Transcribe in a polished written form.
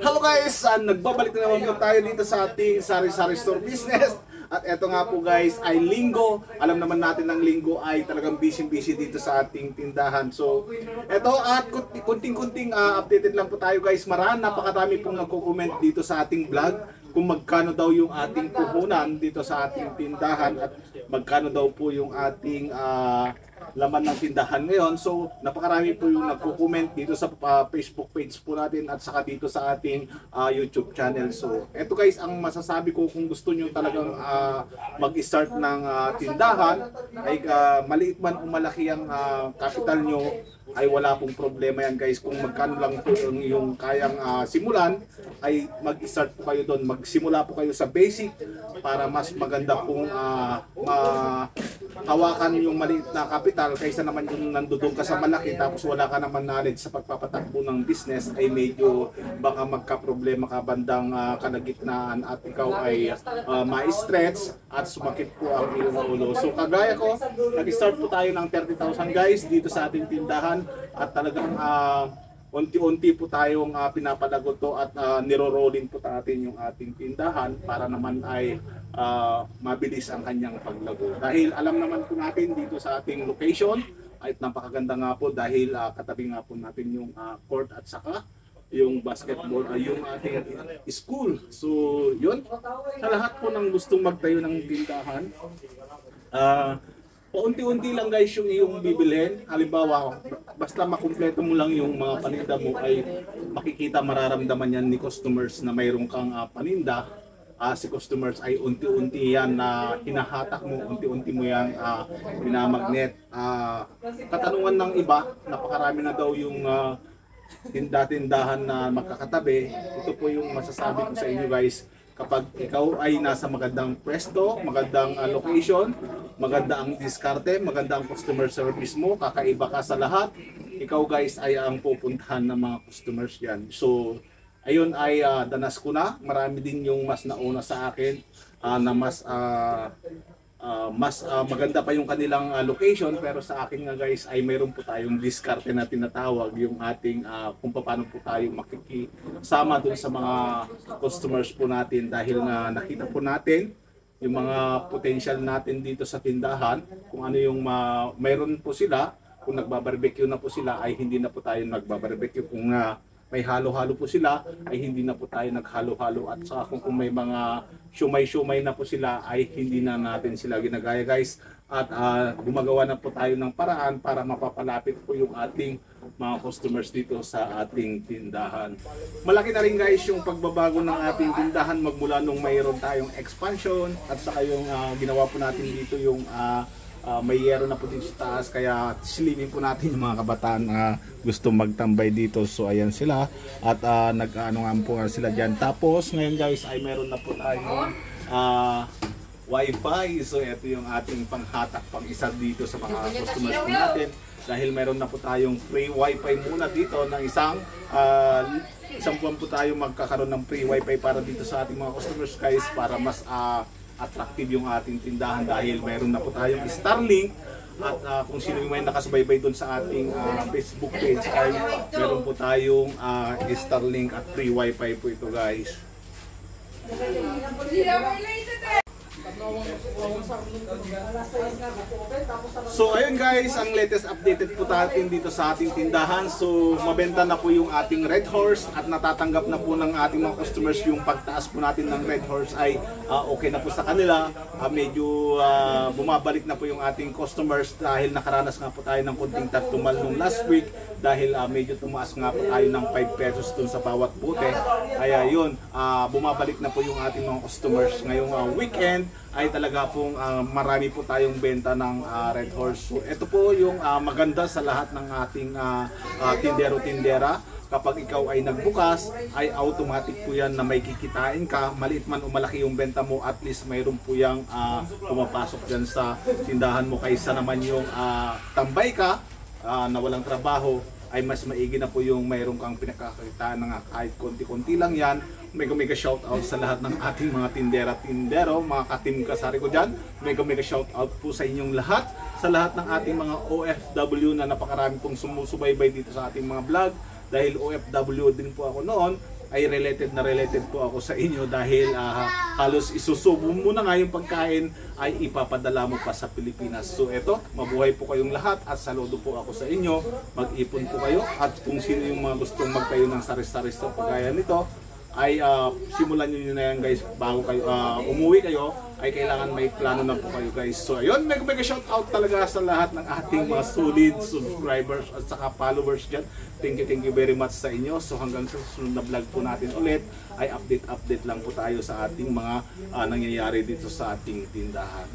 Hello guys! Nagbabalik na naman po tayo dito sa ating sari-sari store business. At eto nga po guys ay linggo. Alam naman natin ng linggo ay talagang busy-busy dito sa ating tindahan. So eto at kunting-kunting updated lang po tayo guys. Napakarami pong nagko-comment dito sa ating vlog kung magkano daw yung ating puhunan dito sa ating tindahan at magkano daw po yung ating laman ng tindahan ngayon. So napakarami po yung nagko-comment dito sa Facebook page po natin at saka dito sa ating YouTube channel. So eto guys, ang masasabi ko kung gusto nyo talagang mag-start ng tindahan ay maliit man o malaki ang capital nyo ay wala pong problema yan guys. Kung magkano lang po yung kayang simulan ay mag-start po kayo doon. Magsimula po kayo sa basic para mas maganda pong hawakan yung maliit na kapital kaysa naman yung nandoon ka sa malaki tapos wala ka naman knowledge sa pagpapatakbo ng business ay medyo baka magka-problema ka bandang kalagitnaan at ikaw ay ma-stretch at sumakit po ang iyong ulo. So kagaya ko, nag-start po tayo ng 30,000 guys dito sa ating tindahan at talagang unti-unti po tayong pinapalagot to at niro-rolling po natin yung ating tindahan para naman ay mabilis ang kanyang paglago. Dahil alam naman po natin dito sa ating location ay napakaganda nga po dahil katabi nga po natin yung court at saka yung basketball, yung ating school. So yun, sa lahat po ng gustong magtayo ng tindahan, paunti-unti lang guys yung iyong bibilhin. Halimbawa, basta makumpleto mo lang yung mga paninda mo ay makikita, mararamdaman yan ni customers na mayroon kang paninda. Si customers ay unti-unti yan na hinahatak mo, unti-unti mo yan minamagnet. Katanungan ng iba, napakarami na daw yung tindahan na magkakatabi. Ito po yung masasabi ko sa inyo guys. Kapag ikaw ay nasa magandang pwesto, magandang location, maganda ang diskarte, maganda ang customer service mo, kakaiba ka sa lahat, ikaw guys ay ang pupuntahan ng mga customers yan. So ayun ay danas ko na. Marami din yung mas nauna sa akin na mas maganda pa yung kanilang location, pero sa akin nga guys ay mayroon po tayong diskarte na tinatawag, yung ating kung paano po tayo makikisama dun sa mga customers po natin dahil nga nakita po natin yung mga potential natin dito sa tindahan, kung ano yung mayroon po sila. Kung nagbabarbecue na po sila ay hindi na po tayo nagbabarbecue, kung may halo-halo po sila ay hindi na po tayo naghalo-halo, at saka kung may mga shumay-shumay na po sila ay hindi na natin sila ginagaya guys. At gumagawa na po tayo ng paraan para mapapalapit po yung ating mga customers dito sa ating tindahan. Malaki na rin guys yung pagbabago ng ating tindahan magmula nung mayroon tayong expansion at saka yung ginawa po natin dito yung may yero na po dito sa taas, kaya silipin po natin yung mga kabataan gusto magtambay dito. So ayan sila at nag-ano nga po sila dyan. Tapos ngayon guys ay meron na po tayong wifi. So ito yung ating panghatak pang isa dito sa mga customers po natin, dahil meron na po tayong free wifi muna dito ng isang buwan po tayo magkakaroon ng free wifi para dito sa ating mga customers guys, para mas attractive yung ating tindahan dahil mayroon na po tayong Starlink. At kung sino yung may nakasubaybay doon sa ating Facebook page ay meron po tayong Starlink at free wifi po ito guys. So ayun guys, ang latest updated po natin dito sa ating tindahan. So mabenta na po yung ating Red Horse at natatanggap na po ng ating mga customers yung pagtaas po natin ng Red Horse ay okay na po sa kanila. Medyo bumabalik na po yung ating customers dahil nakaranas nga po tayo ng konting tagtumal nung last week dahil medyo tumaas nga po tayo ng 5 pesos dun sa bawat bote. Kaya yun, bumabalik na po yung ating mga customers ngayong weekend ay talaga pong marami po tayong benta ng Red Horse. So ito po yung maganda sa lahat ng ating tindero-tindera. Kapag ikaw ay nagbukas, ay automatic po yan na may kikitain ka. Maliit man o malaki yung benta mo, at least mayroon po yung pumapasok dyan sa tindahan mo, kaysa naman yung tambay ka na walang trabaho, ay mas maigi na po yung mayroon kang pinakakakitaan na kahit konti-konti lang yan. Mega shoutout sa lahat ng ating mga tindera-tindero, mga ka-team kasari ko dyan. Mega shoutout po sa inyong lahat, sa lahat ng ating mga OFW na napakarami pong sumusubaybay dito sa ating mga vlog. dahil OFW din po ako noon, ay related po ako sa inyo dahil halos isusubo mo na nga yung pagkain ay ipapadala mo pa sa Pilipinas. So eto, mabuhay po kayong lahat at saludo po ako sa inyo. Mag-ipon po kayo at kung sino yung mga gustong magtayo ng sari-sari store kagaya nito, ay simulan nyo na yan guys bago kayo umuwi kayo, ay kailangan may plano na po kayo guys. So ayun, mega shout out talaga sa lahat ng ating mga solid subscribers at saka followers dyan. Thank you very much sa inyo. So hanggang sa susunod na vlog po natin ulit, ay update lang po tayo sa ating mga nangyayari dito sa ating tindahan.